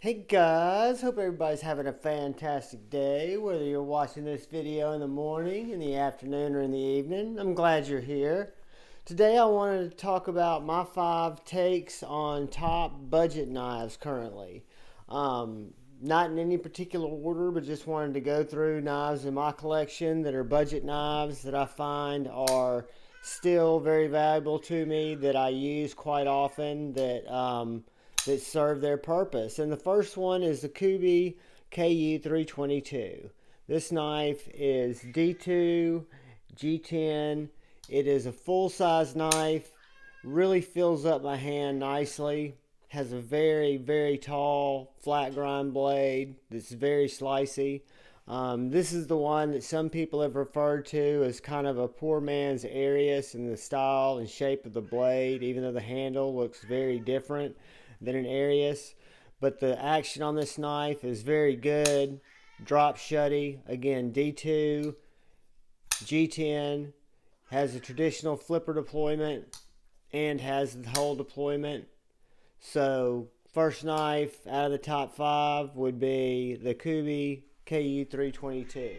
Hey guys, hope everybody's having a fantastic day, whether you're watching this video in the morning, in the afternoon, or in the evening. I'm glad you're here. Today I wanted to talk about my 5 takes on top budget knives currently. Not in any particular order, but just wanted to go through knives in my collection that are budget knives that I find are still very valuable to me, that I use quite often, that serve their purpose. And the first one is the Kubi KU322. This knife is D2, G10. It is a full-size knife, really fills up my hand nicely, has a very tall flat grind blade that's very slicey. This is the one that some people have referred to as kind of a poor man's Arius in the style and shape of the blade, even though the handle looks very different than an Arius. But the action on this knife is very good. Drop shutty. Again, D2, G10, has a traditional flipper deployment and has the hole deployment. So first knife out of the top 5 would be the Kubi KU322.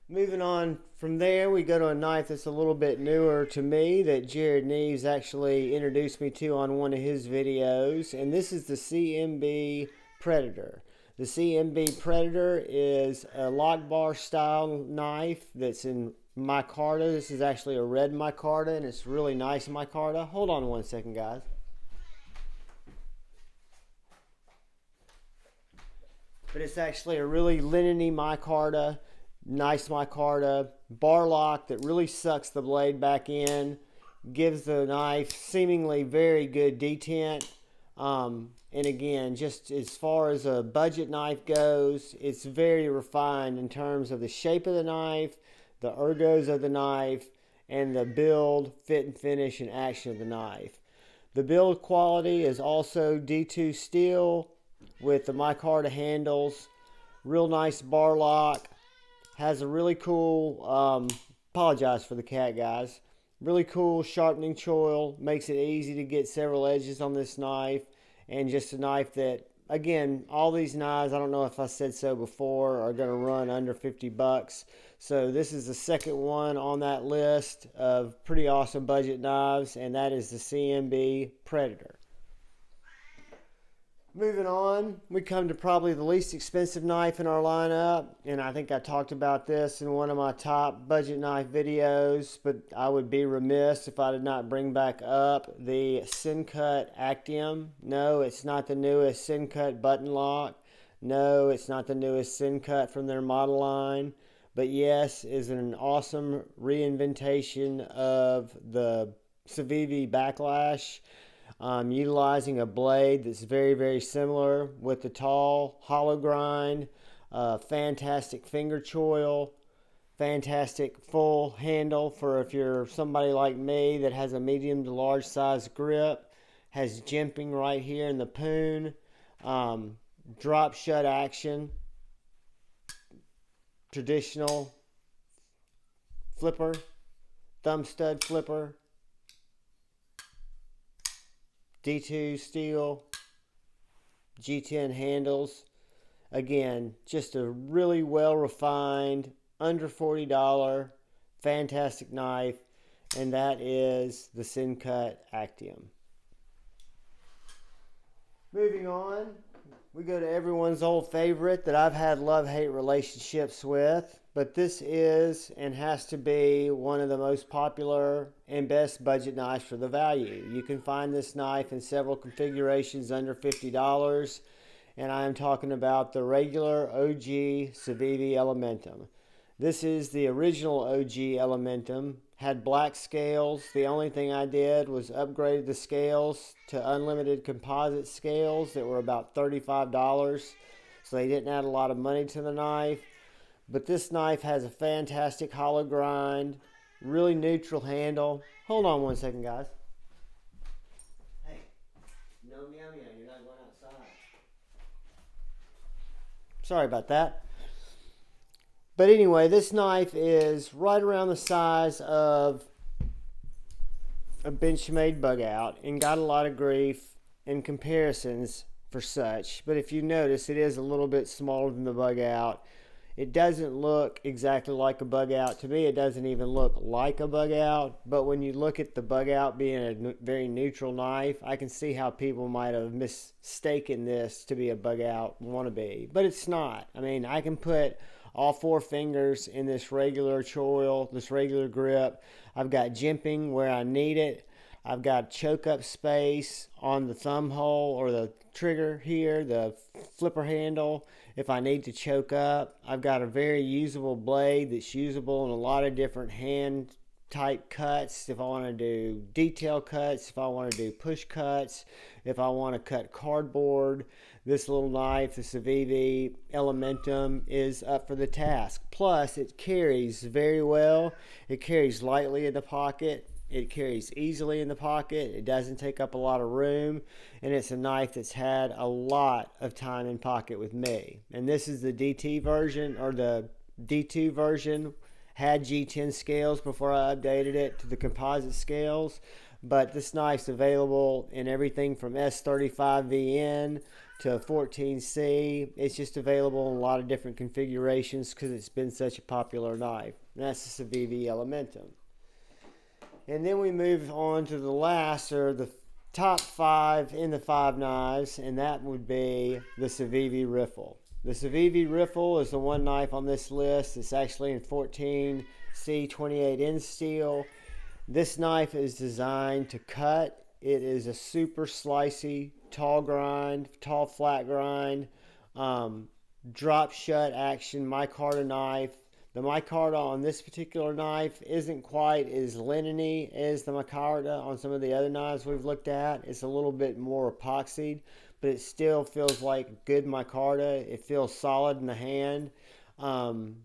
Moving on from there, we go to a knife that's a little bit newer to me that Jared Neves actually introduced me to on one of his videos, and this is the CMB Predator. The CMB Predator is a lock bar style knife that's in micarta. This is actually a red micarta, and it's really nice micarta. Hold on one second, guys. But it's actually a really linen-y micarta. Nice micarta, bar lock that really sucks the blade back in, gives the knife seemingly very good detent. And again, just as far as a budget knife goes, it's very refined in terms of the shape of the knife, the ergos of the knife, and the build, fit and finish, and action of the knife. The build quality is also D2 steel with the micarta handles, real nice bar lock. Has a really cool, apologize for the cat, guys. Really cool sharpening choil. Makes it easy to get several edges on this knife. And just a knife that, again, all these knives, I don't know if I said so before, are going to run under 50 bucks. So this is the second one on that list of pretty awesome budget knives. And that is the CMB Predator. Moving on, we come to probably the least expensive knife in our lineup, and I think I talked about this in one of my top budget knife videos, but I would be remiss if I did not bring back up the Sincut Actium. No, it's not the newest Sincut button lock. No, it's not the newest Sincut from their model line, but yes, is an awesome reinventation of the Savivi backlash. Utilizing a blade that's very similar with the tall hollow grind, fantastic finger choil, fantastic full handle for if you're somebody like me that has a medium to large size grip, has jimping right here in the poon, drop shut action, traditional flipper, thumb stud flipper, D2 steel, G10 handles. Again, just a really well refined, under $40, fantastic knife, and that is the Sincut Actium. Moving on, we go to everyone's old favorite that I've had love-hate relationships with, but this is and has to be one of the most popular and best budget knives for the value. You can find this knife in several configurations under $50, and I am talking about the regular OG Savivi Elementum. This is the original OG Elementum. Had black scales. The only thing I did was upgrade the scales to unlimited composite scales that were about $35. So they didn't add a lot of money to the knife. But this knife has a fantastic hollow grind, really neutral handle. Hold on one second, guys. Hey, no meow meow, you're not going outside. Sorry about that. But anyway, this knife is right around the size of a Benchmade bug out and got a lot of grief and comparisons for such. But if you notice, it is a little bit smaller than the bug out. It doesn't look exactly like a bug out. To me, it doesn't even look like a bug out. But when you look at the bug out being a very neutral knife, I can see how people might have mistaken this to be a bug out wannabe. But it's not. I mean, I can put all 4 fingers in this regular choil, this regular grip. I've got jimping where I need it. I've got choke up space on the thumb hole or the trigger here, the flipper handle, if I need to choke up. I've got a very usable blade that's usable in a lot of different hand type cuts. If I want to do detail cuts, if I want to do push cuts, if I want to cut cardboard, this little knife, the Savivi Elementum, is up for the task. Plus, it carries very well. It carries lightly in the pocket. It carries easily in the pocket. It doesn't take up a lot of room. And it's a knife that's had a lot of time in pocket with me. And this is the DT version, or the D2 version. Had G10 scales before I updated it to the composite scales. But this knife's available in everything from S35VN to 14C. It's just available in a lot of different configurations because it's been such a popular knife. And that's the Savivi Elementum. And then we move on to the last, or the top 5 in the 5 knives, and that would be the Savivi Riffle. The Savivi Riffle is the one knife on this list. It's actually in 14C 28N steel. This knife is designed to cut. It is a super slicey, tall grind, tall flat grind, drop shut action micarta knife. The micarta on this particular knife isn't quite as linen-y as the micarta on some of the other knives we've looked at. It's a little bit more epoxied, but it still feels like good micarta. It feels solid in the hand.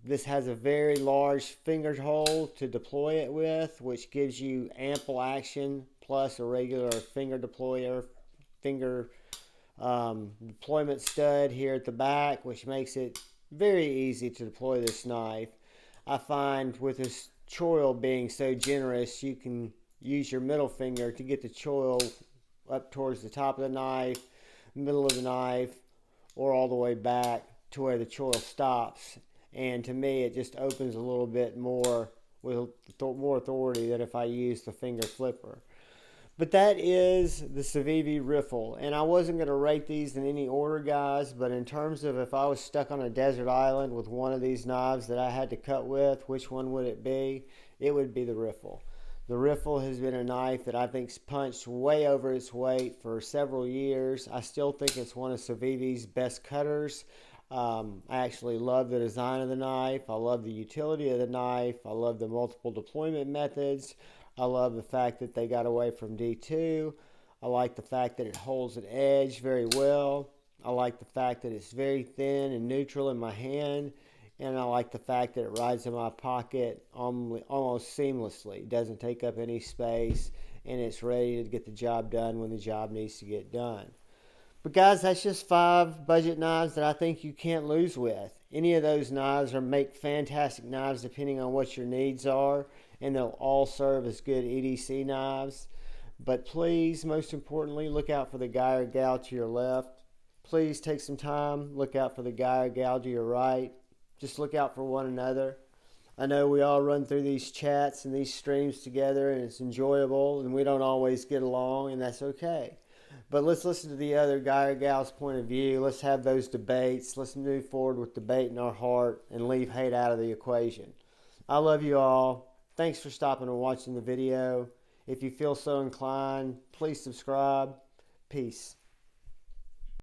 This has a very large finger hole to deploy it with, which gives you ample action, plus a regular finger deployer, deployment stud here at the back, which makes it very easy to deploy this knife. I find with this choil being so generous, you can use your middle finger to get the choil up towards the top of the knife, middle of the knife, or all the way back to where the choil stops. And to me, it just opens a little bit more with more authority than if I use the finger flipper. But that is the Savivi Riffle. And I wasn't going to rate these in any order, guys, but in terms of if I was stuck on a desert island with one of these knives that I had to cut with, which one would it be? It would be the Riffle. The Riffle has been a knife that I think's punched way over its weight for several years. I still think it's one of Savivi's best cutters. I actually love the design of the knife. I love the utility of the knife. I love the multiple deployment methods. I love the fact that they got away from D2. I like the fact that it holds an edge very well. I like the fact that it's very thin and neutral in my hand. And I like the fact that it rides in my pocket almost seamlessly. It doesn't take up any space, and it's ready to get the job done when the job needs to get done. But guys, that's just 5 budget knives that I think you can't lose with. Any of those knives make fantastic knives depending on what your needs are, and they'll all serve as good EDC knives. But please, most importantly, look out for the guy or gal to your left. Please take some time, look out for the guy or gal to your right. Just look out for one another. I know we all run through these chats and these streams together, and it's enjoyable, and we don't always get along, and that's okay. But let's listen to the other guy or gal's point of view. Let's have those debates. Let's move forward with debate in our heart and leave hate out of the equation. I love you all. Thanks for stopping and watching the video. If you feel so inclined, please subscribe. Peace.